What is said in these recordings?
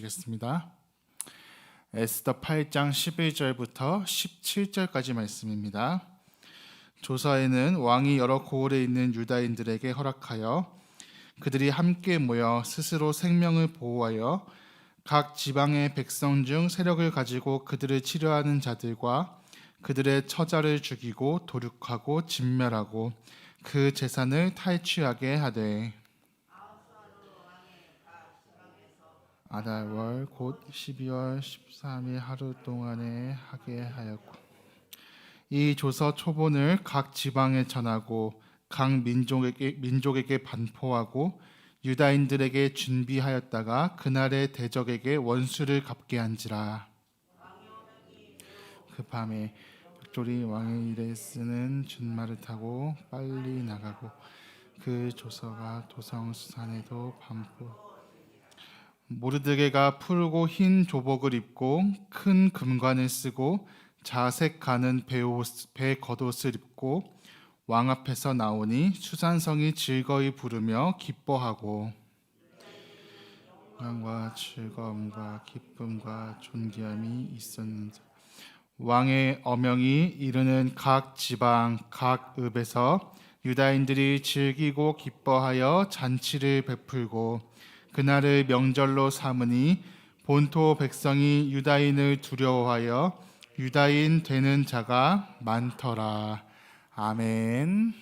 읽겠습니다. 에스더 8장 11절부터 17절까지 말씀입니다. 조서에는 왕이 여러 고을에 있는 유다인들에게 허락하여 그들이 함께 모여 스스로 생명을 보호하여 각 지방의 백성 중 세력을 가지고 그들을 치료하는 자들과 그들의 처자를 죽이고 도륙하고 진멸하고 그 재산을 탈취하게 하되 아달월 곧 12월 13일 하루 동안에 하게 하였고 이 조서 초본을 각 지방에 전하고 각 민족에게 반포하고 유다인들에게 준비하였다가 그날의 대적에게 원수를 갚게 한지라. 그 밤에 벽돌이 왕의 일에 쓰는 준말을 타고 빨리 나가고 그 조서가 도성수산에도 반포 모르드게가 푸르고 흰 조복을 입고 큰 금관을 쓰고 자색 가는 배 겉옷을 입고 왕 앞에서 나오니 수산성이 즐거이 부르며 기뻐하고 영광과 즐거움과 기쁨과 존귀함이 있었는지 왕의 어명이 이르는 각 지방 각 읍에서 유다인들이 즐기고 기뻐하여 잔치를 베풀고 그날을 명절로 삼으니 본토 백성이 유다인을 두려워하여 유다인 되는 자가 많더라. 아멘.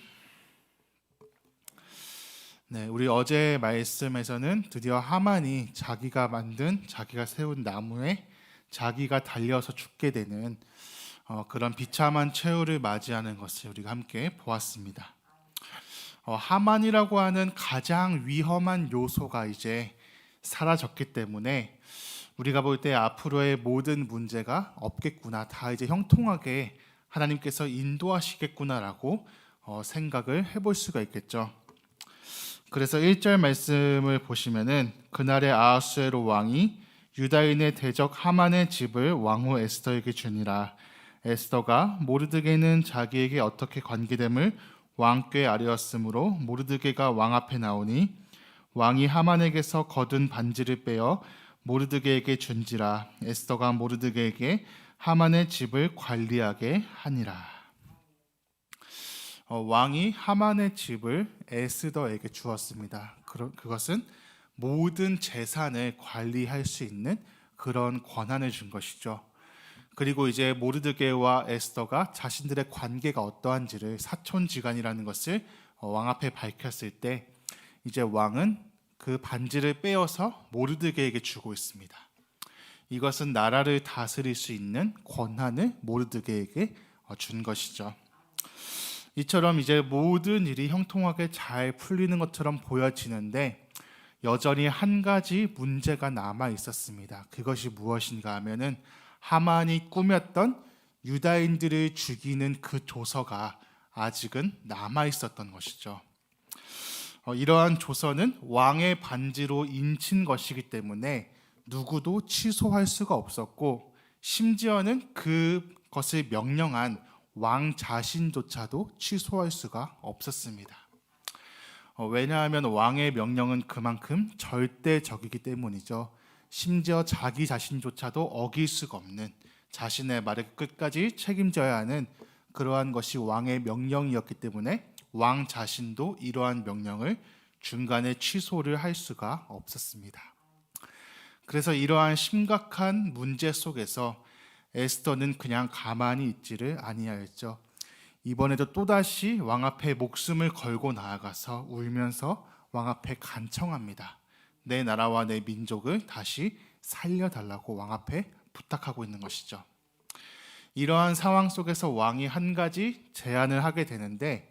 네, 우리 어제 말씀에서는 드디어 하만이 자기가 세운 나무에 자기가 달려서 죽게 되는 그런 비참한 최후를 맞이하는 것을 우리가 함께 보았습니다. 하만이라고 하는 가장 위험한 요소가 이제 사라졌기 때문에 우리가 볼 때 앞으로의 모든 문제가 없겠구나, 다 이제 형통하게 하나님께서 인도하시겠구나라고 생각을 해볼 수가 있겠죠. 그래서 1절 말씀을 보시면은 그날의 아하수에로 왕이 유다인의 대적 하만의 집을 왕후 에스더에게 주니라. 에스더가 모르드게는 자기에게 어떻게 관계됨을 왕께 아뢰었으므로 모르드게가 왕 앞에 나오니 왕이 하만에게서 거둔 반지를 빼어 모르드게에게 준지라. 에스더가 모르드게에게 하만의 집을 관리하게 하니라. 왕이 하만의 집을 에스더에게 주었습니다. 그것은 모든 재산을 관리할 수 있는 그런 권한을 준 것이죠. 그리고 이제 모르드게와 에스더가 자신들의 관계가 어떠한지를 사촌지간이라는 것을 왕 앞에 밝혔을 때 이제 왕은 그 반지를 빼어서 모르드게에게 주고 있습니다. 이것은 나라를 다스릴 수 있는 권한을 모르드게에게 준 것이죠. 이처럼 이제 모든 일이 형통하게 잘 풀리는 것처럼 보여지는데 여전히 한 가지 문제가 남아 있었습니다. 그것이 무엇인가 하면은 하만이 꾸몄던 유다인들을 죽이는 그 조서가 아직은 남아 있었던 것이죠. 이러한 조서는 왕의 반지로 인친 것이기 때문에 누구도 취소할 수가 없었고 심지어는 그것을 명령한 왕 자신조차도 취소할 수가 없었습니다. 왜냐하면 왕의 명령은 그만큼 절대적이기 때문이죠. 심지어 자기 자신조차도 어길 수가 없는, 자신의 말을 끝까지 책임져야 하는 그러한 것이 왕의 명령이었기 때문에 왕 자신도 이러한 명령을 중간에 취소를 할 수가 없었습니다. 그래서 이러한 심각한 문제 속에서 에스더는 그냥 가만히 있지를 아니하였죠. 이번에도 또다시 왕 앞에 목숨을 걸고 나아가서 울면서 왕 앞에 간청합니다. 내 나라와 내 민족을 다시 살려달라고 왕 앞에 부탁하고 있는 것이죠. 이러한 상황 속에서 왕이 한 가지 제안을 하게 되는데,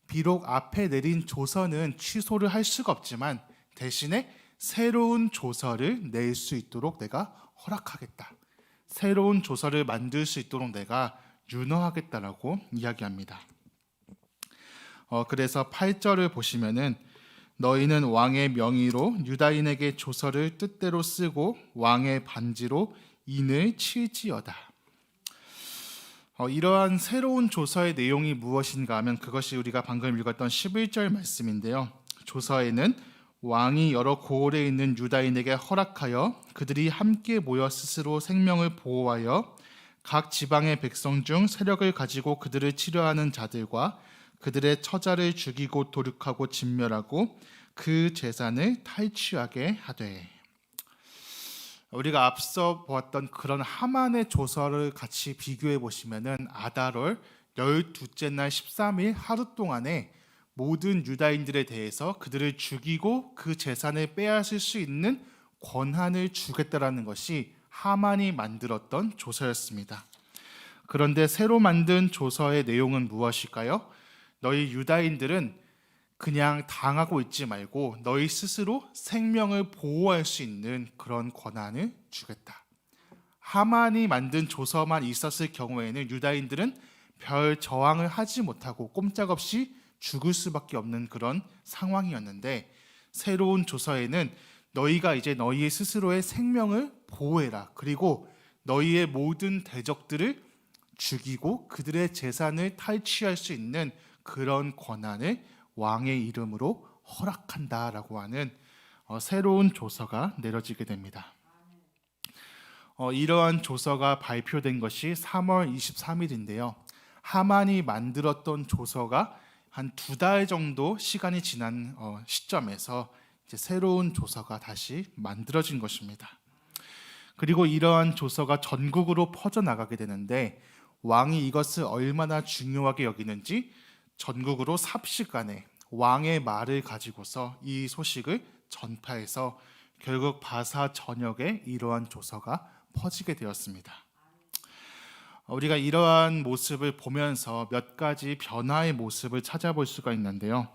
비록 앞에 내린 조서는 취소를 할 수가 없지만 대신에 새로운 조서를 낼 수 있도록 내가 허락하겠다. 새로운 조서를 만들 수 있도록 내가 윤허하겠다라고 이야기합니다. 그래서 8절을 보시면은 너희는 왕의 명의로 유다인에게 조서를 뜻대로 쓰고 왕의 반지로 인을 칠지어다. 이러한 새로운 조서의 내용이 무엇인가 하면 그것이 우리가 방금 읽었던 11절 말씀인데요. 조서에는 왕이 여러 고을에 있는 유다인에게 허락하여 그들이 함께 모여 스스로 생명을 보호하여 각 지방의 백성 중 세력을 가지고 그들을 치료하는 자들과 그들의 처자를 죽이고 도륙하고 진멸하고 그 재산을 탈취하게 하되. 우리가 앞서 보았던 그런 하만의 조서를 같이 비교해 보시면은 아달월 12째 날 13일 하루 동안에 모든 유다인들에 대해서 그들을 죽이고 그 재산을 빼앗을 수 있는 권한을 주겠다라는 것이 하만이 만들었던 조서였습니다. 그런데 새로 만든 조서의 내용은 무엇일까요? 너희 유다인들은 그냥 당하고 있지 말고 너희 스스로 생명을 보호할 수 있는 그런 권한을 주겠다. 하만이 만든 조서만 있었을 경우에는 유다인들은 별 저항을 하지 못하고 꼼짝없이 죽을 수밖에 없는 그런 상황이었는데, 새로운 조서에는 너희가 이제 너희의 스스로의 생명을 보호해라. 그리고 너희의 모든 대적들을 죽이고 그들의 재산을 탈취할 수 있는 그런 권한을 왕의 이름으로 허락한다라고 하는 새로운 조서가 내려지게 됩니다. 이러한 조서가 발표된 것이 3월 23일인데요. 하만이 만들었던 조서가 한 2달 정도 시간이 지난 시점에서 이제 새로운 조서가 다시 만들어진 것입니다. 그리고 이러한 조서가 전국으로 퍼져나가게 되는데, 왕이 이것을 얼마나 중요하게 여기는지 전국으로 삽시간에 왕의 말을 가지고서 이 소식을 전파해서 결국 바사 전역에 이러한 조서가 퍼지게 되었습니다. 우리가 이러한 모습을 보면서 몇 가지 변화의 모습을 찾아볼 수가 있는데요.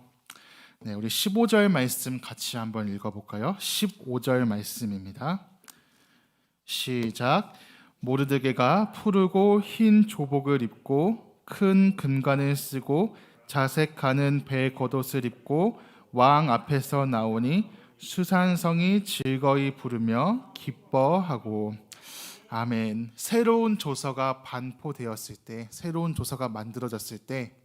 우리 15절 말씀 같이 한번 읽어볼까요? 15절 말씀입니다. 시작. 모르드게가 푸르고 흰 조복을 입고 큰 금관을 쓰고 자색하는 배 겉옷을 입고 왕 앞에서 나오니 수산성이 즐거이 부르며 기뻐하고. 아멘. 새로운 조서가 반포되었을 때, 새로운 조서가 만들어졌을 때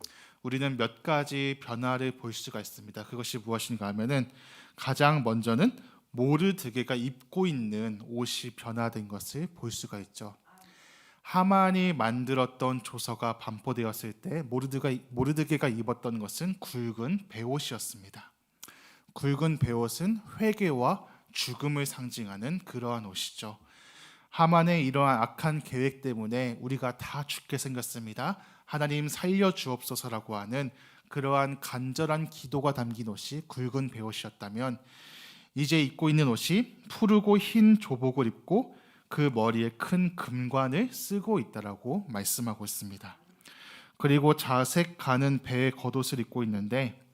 우리는 몇 가지 변화를 볼 수가 있습니다. 그것이 무엇인가 하면은, 가장 먼저는 모르드게가 입고 있는 옷이 변화된 것을 볼 수가 있죠. 하만이 만들었던 조서가 반포되었을 때 모르드게가 입었던 것은 굵은 베옷이었습니다. 굵은 베옷은 회개와 죽음을 상징하는 그러한 옷이죠. 하만의 이러한 악한 계획 때문에 우리가 다 죽게 생겼습니다. 하나님 살려 주옵소서라고 하는 그러한 간절한 기도가 담긴 옷이 굵은 베옷이었다면, 이제 입고 있는 옷이 푸르고 흰 조복을 입고 그 머리에 큰 금관을 쓰고 있다라고 말씀하고 있습니다. 그리고 자색 가는 배의 겉옷을 입고 있는데,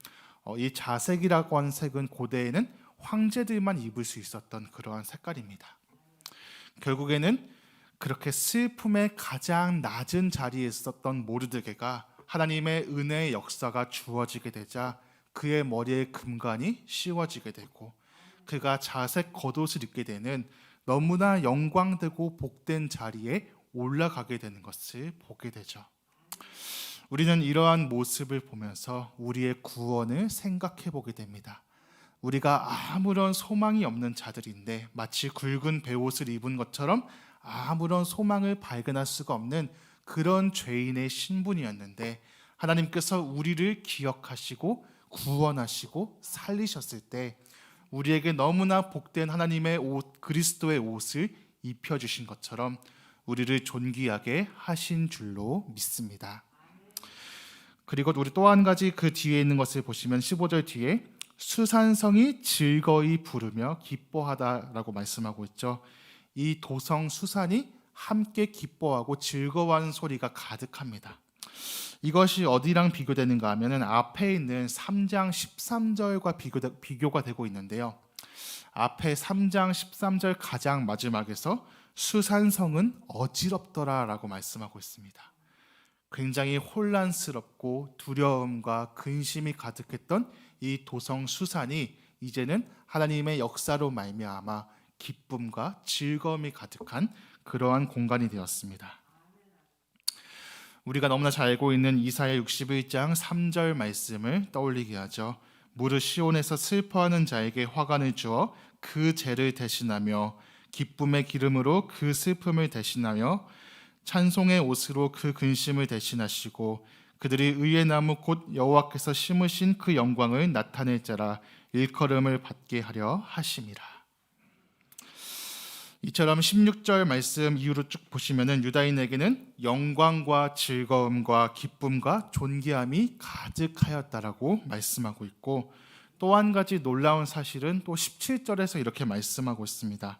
이 자색이라고 하는 색은 고대에는 황제들만 입을 수 있었던 그러한 색깔입니다. 결국에는 그렇게 슬픔의 가장 낮은 자리에 있었던 모르드게가 하나님의 은혜의 역사가 주어지게 되자 그의 머리에 금관이 씌워지게 되고, 그가 자색 겉옷을 입게 되는 너무나 영광되고 복된 자리에 올라가게 되는 것을 보게 되죠. 우리는 이러한 모습을 보면서 우리의 구원을 생각해 보게 됩니다. 우리가 아무런 소망이 없는 자들인데, 마치 굵은 베옷을 입은 것처럼 아무런 소망을 발견할 수가 없는 그런 죄인의 신분이었는데, 하나님께서 우리를 기억하시고 구원하시고 살리셨을 때 우리에게 너무나 복된 하나님의 옷, 그리스도의 옷을 입혀주신 것처럼 우리를 존귀하게 하신 줄로 믿습니다. 그리고 우리 또 한 가지 그 뒤에 있는 것을 보시면 15절 뒤에 수산성이 즐거이 부르며 기뻐하다라고 말씀하고 있죠. 이 도성 수산이 함께 기뻐하고 즐거워하는 소리가 가득합니다. 이것이 어디랑 비교되는가 하면 앞에 있는 3장 13절과 비교가 되고 있는데요. 앞에 3장 13절 가장 마지막에서 수산성은 어지럽더라라고 말씀하고 있습니다. 굉장히 혼란스럽고 두려움과 근심이 가득했던 이 도성 수산이 이제는 하나님의 역사로 말미암아 기쁨과 즐거움이 가득한 그러한 공간이 되었습니다. 우리가 너무나 잘 알고 있는 이사야 61장 3절 말씀을 떠올리게 하죠. 무릇 시온에서 슬퍼하는 자에게 화관을 주어 그 죄를 대신하며 기쁨의 기름으로 그 슬픔을 대신하며 찬송의 옷으로 그 근심을 대신하시고 그들이 의의 나무 곧 여호와께서 심으신 그 영광을 나타낼 자라 일컬음을 받게 하려 하심이라. 이처럼 16절 말씀 이후로 쭉 보시면은 유다인에게는 영광과 즐거움과 기쁨과 존귀함이 가득하였다라고 말씀하고 있고, 또 한 가지 놀라운 사실은 또 17절에서 이렇게 말씀하고 있습니다.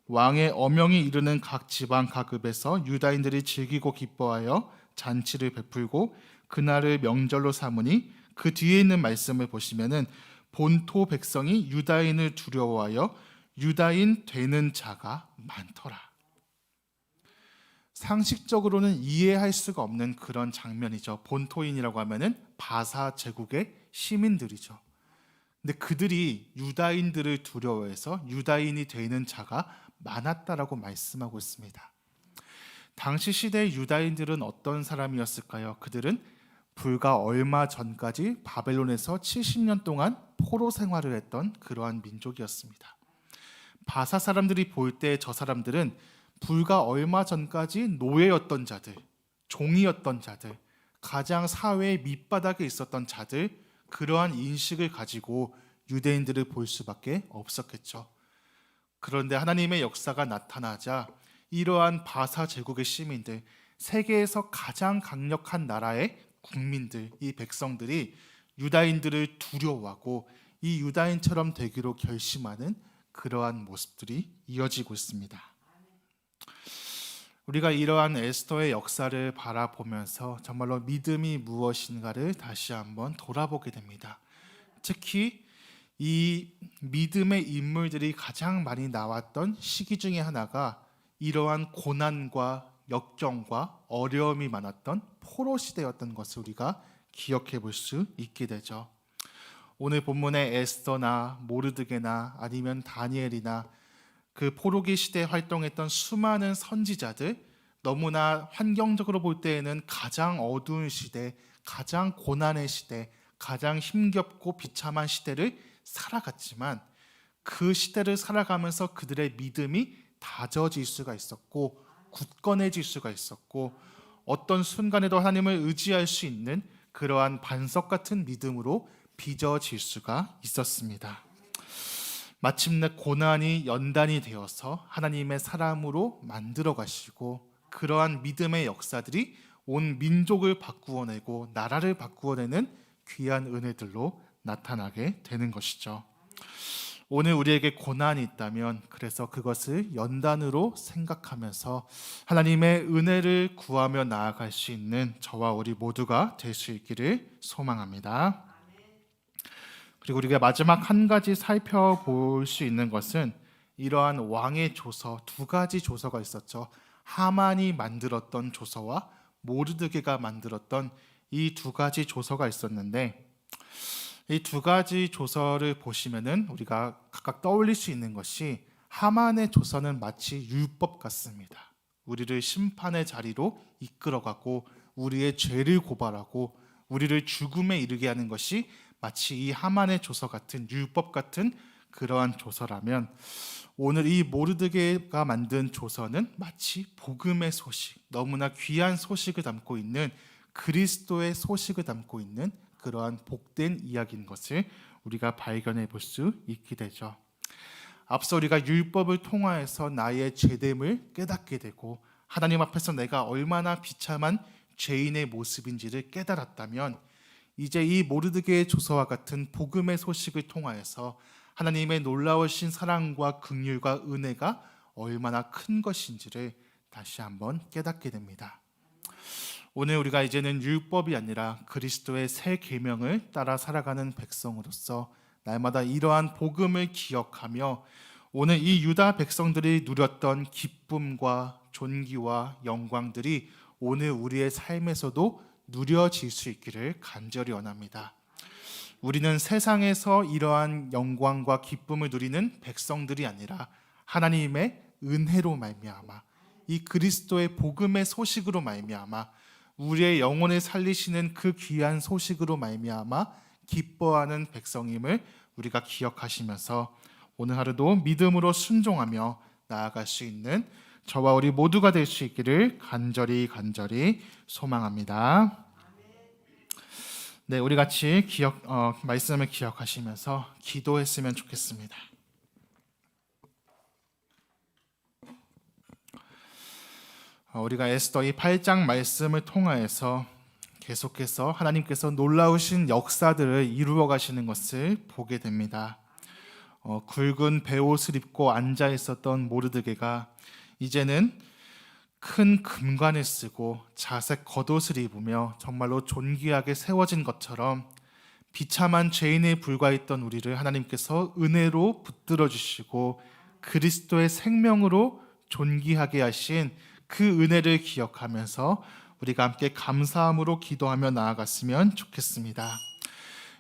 왕의 엄영이 이르는 각 지방 각 읍에서 유다인들이 즐기고 기뻐하여 잔치를 베풀고 그날을 명절로 삼으니, 그 뒤에 있는 말씀을 보시면은 본토 백성이 유다인을 두려워하여 유다인 되는 자가 많더라. 상식적으로는 이해할 수가 없는 그런 장면이죠. 본토인이라고 하면은 바사 제국의 시민들이죠. 근데 그들이 유다인들을 두려워해서 유다인이 되는 자가 많았다라고 말씀하고 있습니다. 당시 시대의 유다인들은 어떤 사람이었을까요? 그들은 불과 얼마 전까지 바벨론에서 70년 동안 포로 생활을 했던 그러한 민족이었습니다. 바사 사람들이 볼 때 저 사람들은 불과 얼마 전까지 노예였던 자들, 종이었던 자들, 가장 사회의 밑바닥에 있었던 자들, 그러한 인식을 가지고 유대인들을 볼 수밖에 없었겠죠. 그런데 하나님의 역사가 나타나자 이러한 바사 제국의 시민들, 세계에서 가장 강력한 나라의 국민들, 이 백성들이 유다인들을 두려워하고 이 유다인처럼 되기로 결심하는 그러한 모습들이 이어지고 있습니다. 우리가 이러한 에스더의 역사를 바라보면서 정말로 믿음이 무엇인가를 다시 한번 돌아보게 됩니다. 특히 이 믿음의 인물들이 가장 많이 나왔던 시기 중에 하나가 이러한 고난과 역경과 어려움이 많았던 포로 시대였던 것을 우리가 기억해 볼 수 있게 되죠. 오늘 본문의 에스더나 모르드게나 아니면 다니엘이나 그 포로기 시대에 활동했던 수많은 선지자들, 너무나 환경적으로 볼 때에는 가장 어두운 시대, 가장 고난의 시대, 가장 힘겹고 비참한 시대를 살아갔지만, 그 시대를 살아가면서 그들의 믿음이 다져질 수가 있었고 굳건해질 수가 있었고, 어떤 순간에도 하나님을 의지할 수 있는 그러한 반석 같은 믿음으로 빚어질 수가 있었습니다. 마침내 고난이 연단이 되어서 하나님의 사람으로 만들어 가시고, 그러한 믿음의 역사들이 온 민족을 바꾸어내고 나라를 바꾸어내는 귀한 은혜들로 나타나게 되는 것이죠. 오늘 우리에게 고난이 있다면 그래서 그것을 연단으로 생각하면서 하나님의 은혜를 구하며 나아갈 수 있는 저와 우리 모두가 될 수 있기를 소망합니다. 그리고 우리가 마지막 한 가지 살펴볼 수 있는 것은 이러한 왕의 조서, 두 가지 조서가 있었죠. 하만이 만들었던 조서와 모르드게가 만들었던 이 두 가지 조서가 있었는데, 이 두 가지 조서를 보시면은 우리가 각각 떠올릴 수 있는 것이, 하만의 조서는 마치 율법 같습니다. 우리를 심판의 자리로 이끌어가고 우리의 죄를 고발하고 우리를 죽음에 이르게 하는 것이 마치 이 하만의 조서 같은 율법 같은 그러한 조서라면, 오늘 이 모르드게가 만든 조서는 마치 복음의 소식, 너무나 귀한 소식을 담고 있는, 그리스도의 소식을 담고 있는 그러한 복된 이야기인 것을 우리가 발견해 볼 수 있게 되죠. 앞서 우리가 율법을 통하여서 나의 죄됨을 깨닫게 되고 하나님 앞에서 내가 얼마나 비참한 죄인의 모습인지를 깨달았다면, 이제 이 모르드게의 조서와 같은 복음의 소식을 통하여서 하나님의 놀라우신 사랑과 긍휼과 은혜가 얼마나 큰 것인지를 다시 한번 깨닫게 됩니다. 오늘 우리가 이제는 율법이 아니라 그리스도의 새 계명을 따라 살아가는 백성으로서 날마다 이러한 복음을 기억하며 오늘 이 유다 백성들이 누렸던 기쁨과 존귀와 영광들이 오늘 우리의 삶에서도 누려질 수 있기를 간절히 원합니다. 우리는 세상에서 이러한 영광과 기쁨을 누리는 백성들이 아니라 하나님의 은혜로 말미암아, 이 그리스도의 복음의 소식으로 말미암아, 우리의 영혼을 살리시는 그 귀한 소식으로 말미암아 기뻐하는 백성임을 우리가 기억하시면서 오늘 하루도 믿음으로 순종하며 나아갈 수 있는 저와 우리 모두가 될 수 있기를 간절히 소망합니다. 네, 우리 같이 말씀을 기억하시면서 기도했으면 좋겠습니다. 우리가 에스더 이 8장 말씀을 통하여서 계속해서 하나님께서 놀라우신 역사들을 이루어 가시는 것을 보게 됩니다. 굵은 베옷을 입고 앉아 있었던 모르드게가 이제는 큰 금관을 쓰고 자색 겉옷을 입으며 정말로 존귀하게 세워진 것처럼 비참한 죄인에 불과했던 우리를 하나님께서 은혜로 붙들어 주시고 그리스도의 생명으로 존귀하게 하신 그 은혜를 기억하면서 우리가 함께 감사함으로 기도하며 나아갔으면 좋겠습니다.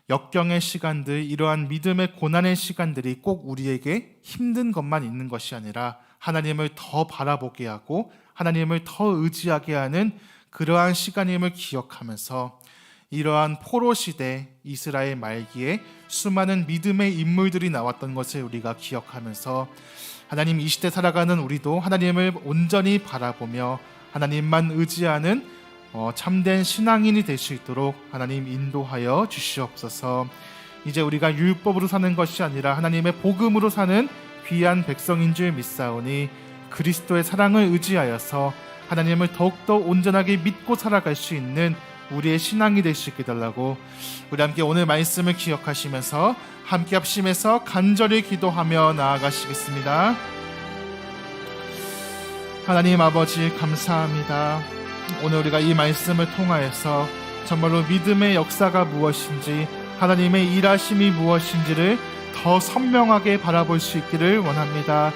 역경의 시간들, 이러한 믿음의 고난의 시간들이 꼭 우리에게 힘든 것만 있는 것이 아니라 하나님을 더 바라보게 하고 하나님을 더 의지하게 하는 그러한 시간임을 기억하면서 이러한 포로 시대 이스라엘 말기에 수많은 믿음의 인물들이 나왔던 것을 우리가 기억하면서 하나님, 이 시대 살아가는 우리도 하나님을 온전히 바라보며 하나님만 의지하는 참된 신앙인이 될 수 있도록 하나님 인도하여 주시옵소서. 이제 우리가 율법으로 사는 것이 아니라 하나님의 복음으로 사는 귀한 백성인 줄 믿사오니 그리스도의 사랑을 의지하여서 하나님을 더욱더 온전하게 믿고 살아갈 수 있는 우리의 신앙이 될 수 있게 달라고 우리 함께 오늘 말씀을 기억하시면서 함께 합심해서 간절히 기도하며 나아가시겠습니다. 하나님 아버지, 감사합니다. 오늘 우리가 이 말씀을 통하여서 정말로 믿음의 역사가 무엇인지, 하나님의 일하심이 무엇인지를 더 선명하게 바라볼 수 있기를 원합니다.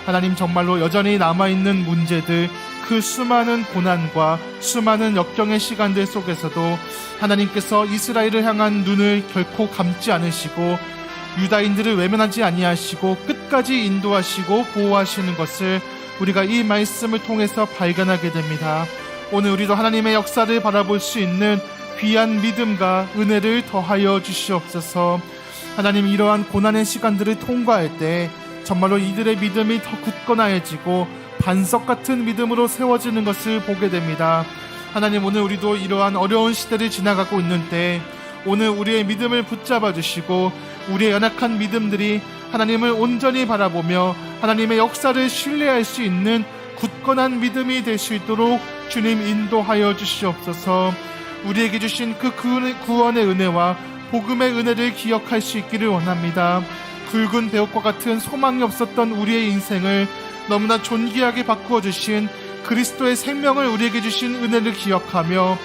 하나님, 정말로 여전히 남아있는 문제들, 그 수많은 고난과 수많은 역경의 시간들 속에서도 하나님께서 이스라엘을 향한 눈을 결코 감지 않으시고 유다인들을 외면하지 아니하시고 끝까지 인도하시고 보호하시는 것을 우리가 이 말씀을 통해서 발견하게 됩니다. 오늘 우리도 하나님의 역사를 바라볼 수 있는 귀한 믿음과 은혜를 더하여 주시옵소서. 하나님, 이러한 고난의 시간들을 통과할 때 정말로 이들의 믿음이 더 굳건해지고 반석 같은 믿음으로 세워지는 것을 보게 됩니다. 하나님, 오늘 우리도 이러한 어려운 시대를 지나가고 있는 때 오늘 우리의 믿음을 붙잡아 주시고 우리의 연약한 믿음들이 하나님을 온전히 바라보며 하나님의 역사를 신뢰할 수 있는 굳건한 믿음이 될 수 있도록 주님 인도하여 주시옵소서. 우리에게 주신 그 구원의 은혜와 복음의 은혜를 기억할 수 있기를 원합니다. 굵은 배옷과 같은 소망이 없었던 우리의 인생을 너무나 존귀하게 바꾸어 주신 그리스도의 생명을 우리에게 주신 은혜를 기억하며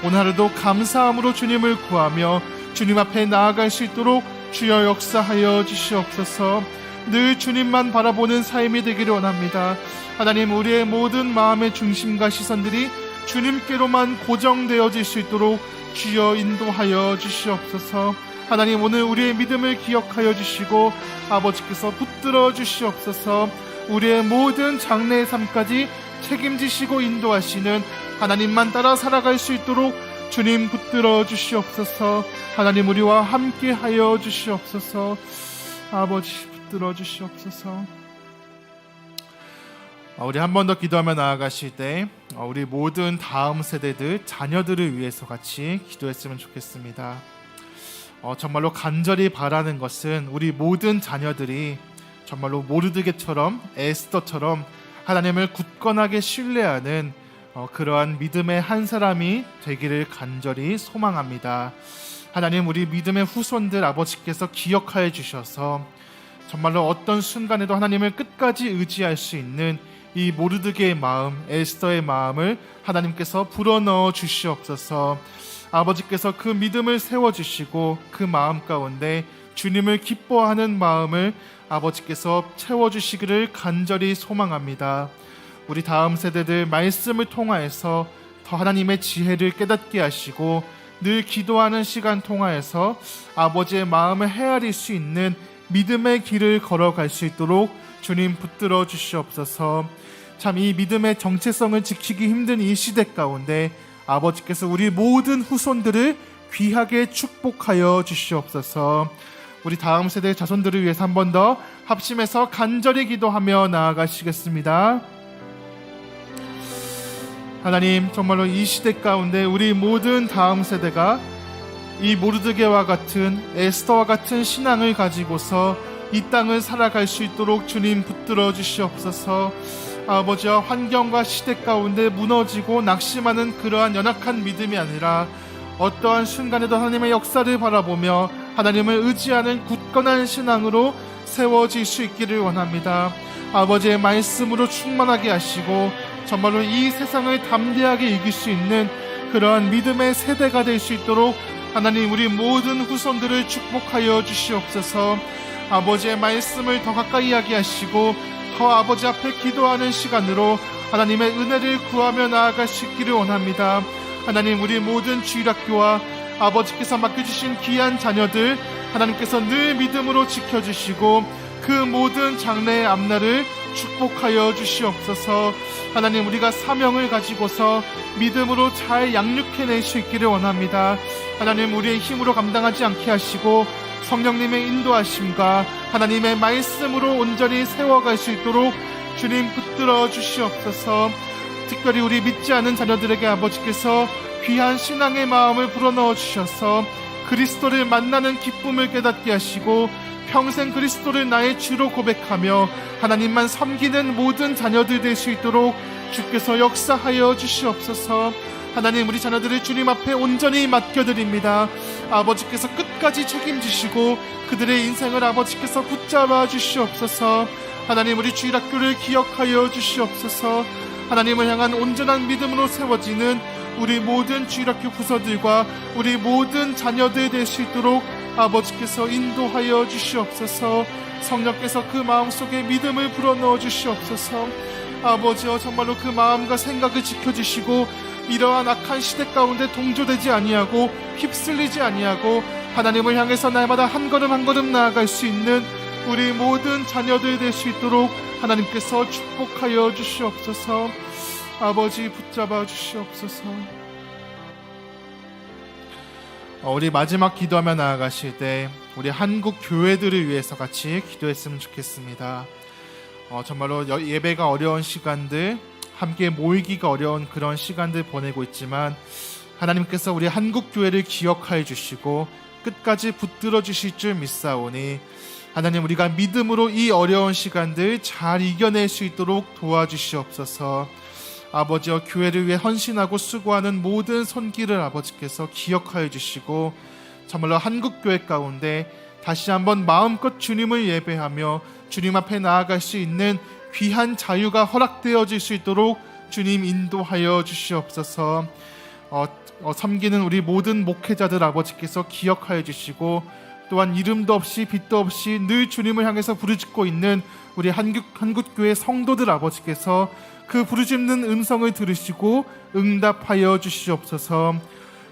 오늘 하루도 감사함으로 주님을 구하며 주님 앞에 나아갈 수 있도록 주여 역사하여 주시옵소서. 늘 주님만 바라보는 삶이 되기를 원합니다. 하나님, 우리의 모든 마음의 중심과 시선들이 주님께로만 고정되어질 수 있도록 주여 인도하여 주시옵소서. 하나님, 오늘 우리의 믿음을 기억하여 주시고 아버지께서 붙들어 주시옵소서. 우리의 모든 장래의 삶까지 책임지시고 인도하시는 하나님만 따라 살아갈 수 있도록 주님 붙들어 주시옵소서. 하나님, 우리와 함께 하여 주시옵소서. 아버지, 붙들어 주시옵소서. 우리 한 번 더 기도하며 나아가실 때 우리 모든 다음 세대들 자녀들을 위해서 같이 기도했으면 좋겠습니다. 정말로 간절히 바라는 것은 우리 모든 자녀들이 정말로 모르드게처럼 에스더처럼 하나님을 굳건하게 신뢰하는 그러한 믿음의 한 사람이 되기를 간절히 소망합니다. 하나님, 우리 믿음의 후손들 아버지께서 기억하여 주셔서 정말로 어떤 순간에도 하나님을 끝까지 의지할 수 있는 이 모르드게의 마음, 에스더의 마음을 하나님께서 불어넣어 주시옵소서. 아버지께서 그 믿음을 세워주시고 그 마음 가운데 주님을 기뻐하는 마음을 아버지께서 채워주시기를 간절히 소망합니다. 우리 다음 세대들 말씀을 통하여서 더 하나님의 지혜를 깨닫게 하시고 늘 기도하는 시간 통하여서 아버지의 마음을 헤아릴 수 있는 믿음의 길을 걸어갈 수 있도록 주님 붙들어 주시옵소서. 참 이 믿음의 정체성을 지키기 힘든 이 시대 가운데 아버지께서 우리 모든 후손들을 귀하게 축복하여 주시옵소서. 우리 다음 세대 자손들을 위해서 한 번 더 합심해서 간절히 기도하며 나아가시겠습니다. 하나님, 정말로 이 시대 가운데 우리 모든 다음 세대가 이 모르드게와 같은, 에스더와 같은 신앙을 가지고서 이 땅을 살아갈 수 있도록 주님 붙들어 주시옵소서. 아버지와 환경과 시대 가운데 무너지고 낙심하는 그러한 연약한 믿음이 아니라 어떠한 순간에도 하나님의 역사를 바라보며 하나님을 의지하는 굳건한 신앙으로 세워질 수 있기를 원합니다. 아버지의 말씀으로 충만하게 하시고 정말로 이 세상을 담대하게 이길 수 있는 그러한 믿음의 세대가 될 수 있도록 하나님, 우리 모든 후손들을 축복하여 주시옵소서. 아버지의 말씀을 더 가까이 하게 하시고 더 아버지 앞에 기도하는 시간으로 하나님의 은혜를 구하며 나아갈 수 있기를 원합니다. 하나님, 우리 모든 주일학교와 아버지께서 맡겨주신 귀한 자녀들 하나님께서 늘 믿음으로 지켜주시고 그 모든 장래의 앞날을 축복하여 주시옵소서. 하나님, 우리가 사명을 가지고서 믿음으로 잘 양육해낼 수 있기를 원합니다. 하나님, 우리의 힘으로 감당하지 않게 하시고 성령님의 인도하심과 하나님의 말씀으로 온전히 세워갈 수 있도록 주님 붙들어 주시옵소서. 특별히 우리 믿지 않은 자녀들에게 아버지께서 귀한 신앙의 마음을 불어넣어 주셔서 그리스도를 만나는 기쁨을 깨닫게 하시고 평생 그리스도를 나의 주로 고백하며 하나님만 섬기는 모든 자녀들 될 수 있도록 주께서 역사하여 주시옵소서. 하나님, 우리 자녀들을 주님 앞에 온전히 맡겨드립니다. 아버지께서 끝까지 책임지시고 그들의 인생을 아버지께서 붙잡아 주시옵소서. 하나님, 우리 주일학교를 기억하여 주시옵소서. 하나님을 향한 온전한 믿음으로 세워지는 우리 모든 주일학교 부서들과 우리 모든 자녀들 될 수 있도록 아버지께서 인도하여 주시옵소서. 성령께서 그 마음속에 믿음을 불어넣어 주시옵소서. 아버지여, 정말로 그 마음과 생각을 지켜주시고 이러한 악한 시대 가운데 동조되지 아니하고 휩쓸리지 아니하고 하나님을 향해서 날마다 한 걸음 한 걸음 나아갈 수 있는 우리 모든 자녀들 될 수 있도록 하나님께서 축복하여 주시옵소서. 아버지, 붙잡아 주시옵소서. 우리 마지막 기도하며 나아가실 때 우리 한국 교회들을 위해서 같이 기도했으면 좋겠습니다. 정말로 예배가 어려운 시간들, 함께 모이기가 어려운 그런 시간들 보내고 있지만 하나님께서 우리 한국 교회를 기억하여 주시고 끝까지 붙들어 주실 줄 믿사오니 하나님, 우리가 믿음으로 이 어려운 시간들 잘 이겨낼 수 있도록 도와주시옵소서. 아버지여, 교회를 위해 헌신하고 수고하는 모든 손길을 아버지께서 기억하여 주시고 정말로 한국교회 가운데 다시 한번 마음껏 주님을 예배하며 주님 앞에 나아갈 수 있는 귀한 자유가 허락되어질 수 있도록 주님 인도하여 주시옵소서. 섬기는 우리 모든 목회자들 아버지께서 기억하여 주시고 또한 이름도 없이 빛도 없이 늘 주님을 향해서 부르짖고 있는 우리 한국교회 성도들 아버지께서 그 부르짖는 음성을 들으시고 응답하여 주시옵소서.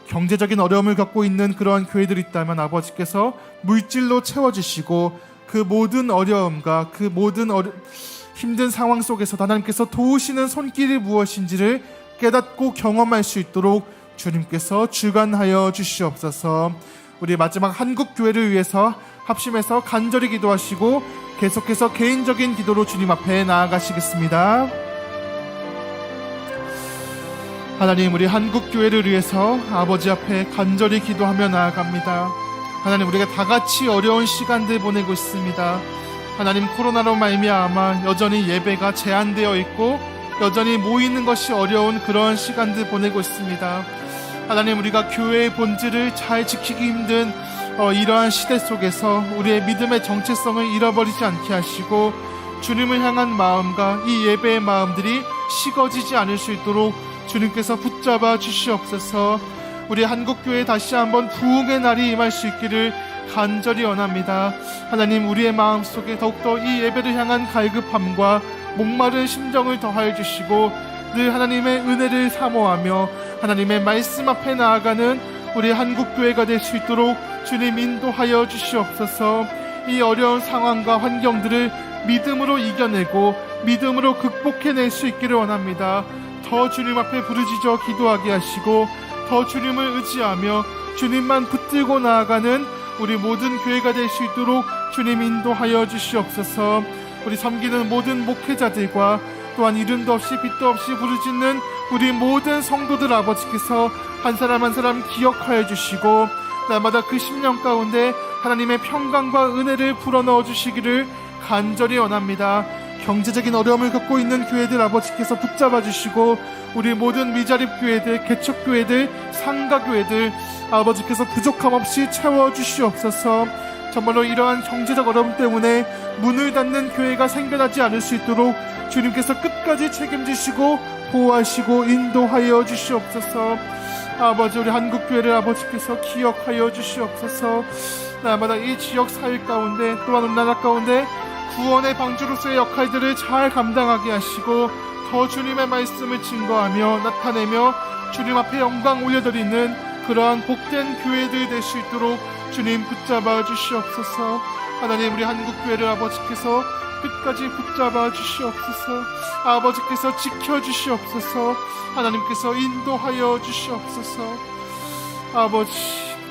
경제적인 어려움을 겪고 있는 그러한 교회들이 있다면 아버지께서 물질로 채워주시고 그 모든 어려움과 그 모든 힘든 상황 속에서 하나님께서 도우시는 손길이 무엇인지를 깨닫고 경험할 수 있도록 주님께서 주관하여 주시옵소서. 우리 마지막 한국교회를 위해서 합심해서 간절히 기도하시고 계속해서 개인적인 기도로 주님 앞에 나아가시겠습니다. 하나님, 우리 한국교회를 위해서 아버지 앞에 간절히 기도하며 나아갑니다. 하나님, 우리가 다 같이 어려운 시간들 보내고 있습니다. 하나님, 코로나로 말미암아 여전히 예배가 제한되어 있고 여전히 모이는 것이 어려운 그런 시간들 보내고 있습니다. 하나님, 우리가 교회의 본질을 잘 지키기 힘든 이러한 시대 속에서 우리의 믿음의 정체성을 잃어버리지 않게 하시고 주님을 향한 마음과 이 예배의 마음들이 식어지지 않을 수 있도록 주님께서 붙잡아 주시옵소서. 우리 한국교회에 다시 한번 부흥의 날이 임할 수 있기를 간절히 원합니다. 하나님, 우리의 마음속에 더욱더 이 예배를 향한 갈급함과 목마른 심정을 더하여 주시고 늘 하나님의 은혜를 사모하며 하나님의 말씀 앞에 나아가는 우리 한국교회가 될 수 있도록 주님 인도하여 주시옵소서. 이 어려운 상황과 환경들을 믿음으로 이겨내고 믿음으로 극복해낼 수 있기를 원합니다. 더 주님 앞에 부르짖어 기도하게 하시고 더 주님을 의지하며 주님만 붙들고 나아가는 우리 모든 교회가 될 수 있도록 주님 인도하여 주시옵소서. 우리 섬기는 모든 목회자들과 또한 이름도 없이 빛도 없이 부르짖는 우리 모든 성도들 아버지께서 한 사람 한 사람 기억하여 주시고 날마다 그 심령 가운데 하나님의 평강과 은혜를 불어넣어 주시기를 간절히 원합니다. 경제적인 어려움을 겪고 있는 교회들 아버지께서 붙잡아 주시고 우리 모든 미자립 교회들, 개척 교회들, 상가 교회들 아버지께서 부족함 없이 채워 주시옵소서. 정말로 이러한 경제적 어려움 때문에 문을 닫는 교회가 생겨나지 않을 수 있도록 주님께서 끝까지 책임지시고 보호하시고 인도하여 주시옵소서. 아버지, 우리 한국교회를 아버지께서 기억하여 주시옵소서. 날마다 이 지역 사회 가운데 또한 우리나라 가운데 구원의 방주로서의 역할들을 잘 감당하게 하시고 더 주님의 말씀을 증거하며 나타내며 주님 앞에 영광 올려드리는 그러한 복된 교회들이 될 수 있도록 주님 붙잡아 주시옵소서. 하나님, 우리 한국교회를 아버지께서 끝까지 붙잡아 주시옵소서. 아버지께서 지켜주시옵소서. 하나님께서 인도하여 주시옵소서. 아버지,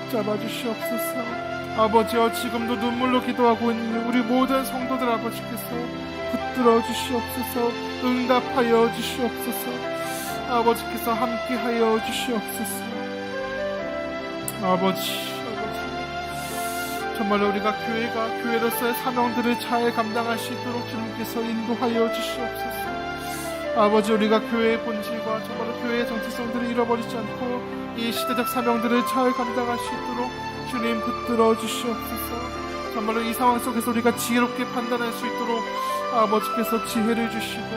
붙잡아 주시옵소서. 아버지여, 지금도 눈물로 기도하고 있는 우리 모든 성도들 아버지께서 붙들어 주시옵소서. 응답하여 주시옵소서. 아버지께서 함께하여 주시옵소서. 아버지, 정말로 우리가 교회로서의 사명들을 잘 감당할 수 있도록 주님께서 인도하여 주시옵소서. 아버지, 우리가 교회의 본질과 정말로 교회의 정체성들을 잃어버리지 않고 이 시대적 사명들을 잘 감당할 수 있도록 주님 붙들어 주시옵소서. 정말로 이 상황 속에서 우리가 지혜롭게 판단할 수 있도록 아버지께서 지혜를 주시고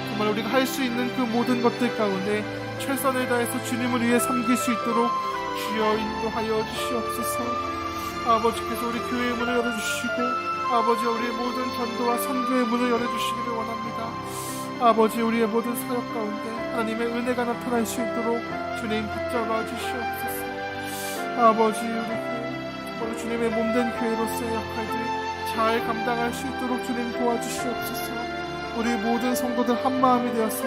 정말 우리가 할 수 있는 그 모든 것들 가운데 최선을 다해서 주님을 위해 섬길 수 있도록 주여 인도하여 주시옵소서. 아버지께서 우리 교회의 문을 열어주시고 아버지, 우리의 모든 전도와 선교의 문을 열어주시기를 원합니다. 아버지, 우리의 모든 사역 가운데 하나님의 은혜가 나타날 수 있도록 주님 붙잡아 주시옵소서. 아버지, 우리 주님의 몸된 교회로서의 역할들 잘 감당할 수 있도록 주님 도와주시옵소서. 우리 모든 성도들 한마음이 되어서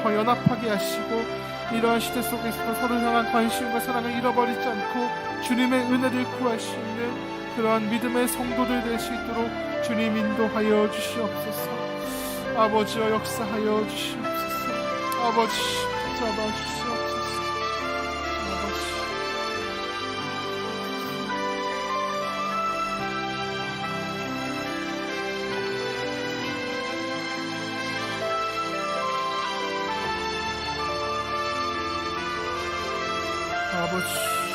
더 연합하게 하시고 이러한 시대 속에서도 서로 향한 관심과 사랑을 잃어버리지 않고 주님의 은혜를 구할 수 있는 그러한 믿음의 성도들 될 수 있도록 주님 인도하여 주시옵소서. 아버지여, 역사하여 주시옵소서. 아버지, 붙잡아 주시옵소서. 아버지,